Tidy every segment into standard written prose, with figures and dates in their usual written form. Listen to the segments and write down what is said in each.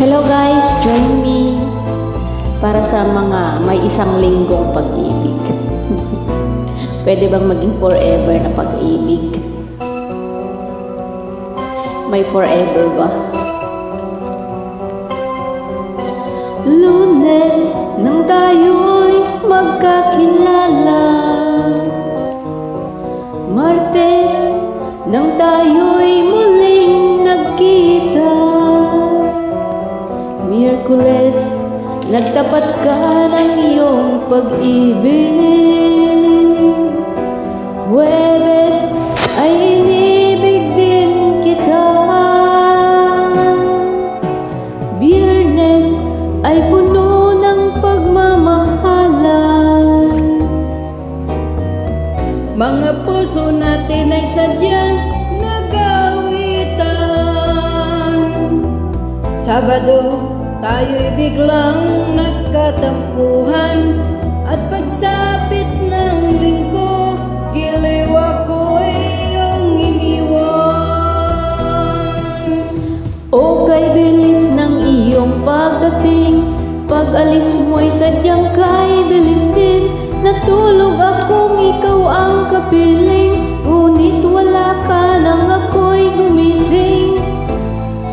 Hello guys, join me para sa mga may isang linggong pag-ibig. Pwede bang maging forever na pag-ibig? May forever ba? Lunes nang tayo'y magkakilala, Martes nang tayo'y muling nagkita, Miyerkules nagtapat ka ng iyong pag-ibig, Huwebes ay inibig din kita, Biyernes ay puno ng pagmamahalan. Mga puso natin ay sadyang nag-awitan. Sabado, tayo'y biglang nagkatampuhan, at pagsapit ng linggo, giliw ako'y iyong iniwan. O kay bilis ng iyong pagdating, pag-alis mo'y sadyang kay bilis din. Natulog akong ikaw ang kapiling, ngunit wala ka nang ako'y gumising.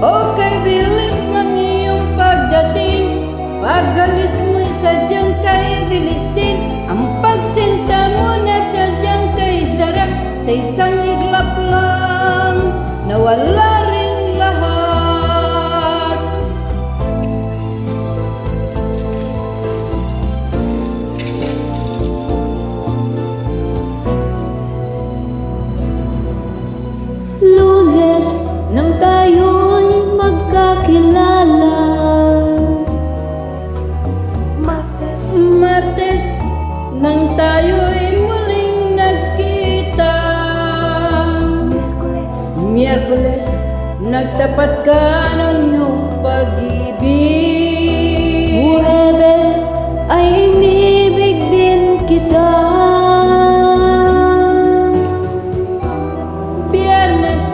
O kay bilis ng iyong pagdating, pag-alis mo'y sadyang kay bilis din. Ang pagsinta mo na sadyang kay sarap, sa isang iglap lang nawala ring lahat. Lunes nang tayo'y magkakilala, Martes nang tayo'y muling nagkita, Miyerkules nagtapat ka ng iyong pag-ibig, Huwebes ay inibig din kita, Biyernes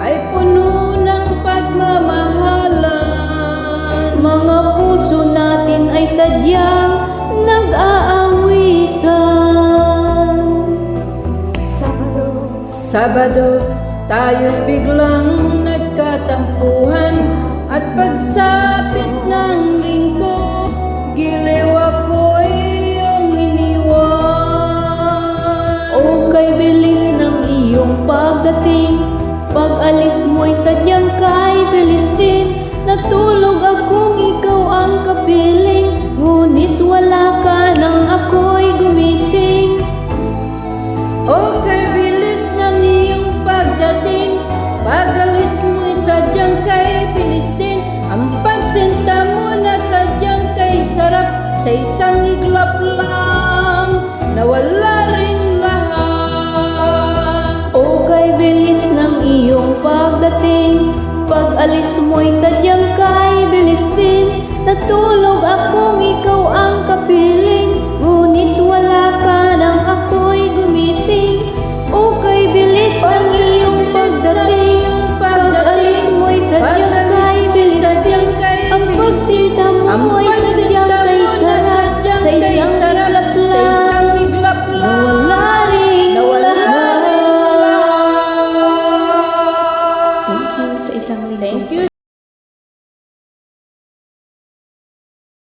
ay puno ng pagmamahalan. mga puso natin ay sadyang nag-aawitan. Sabado, tayo'y biglang nagkatampuhan, at pagsapit ng linggo, giliw ako'y iyong iniwan. O kay bilis ng iyong pagdating, pag-alis mo'y sadyang kay bilis din. Natulog akong ikaw ang kapiling, ngunit wala ka nang ako'y gumising. O kay bilis ng iyong pagdating, pag-alis mo'y sadyang kay bilis din. Ang pagsinta mo na sadyang kay sarap, sa isang iglap lang nawala ring lahat. O kay bilis ng iyong pagdating, pag-alis mo'y sadyang kay bilis din. Natulog akong ikaw ang kapiling,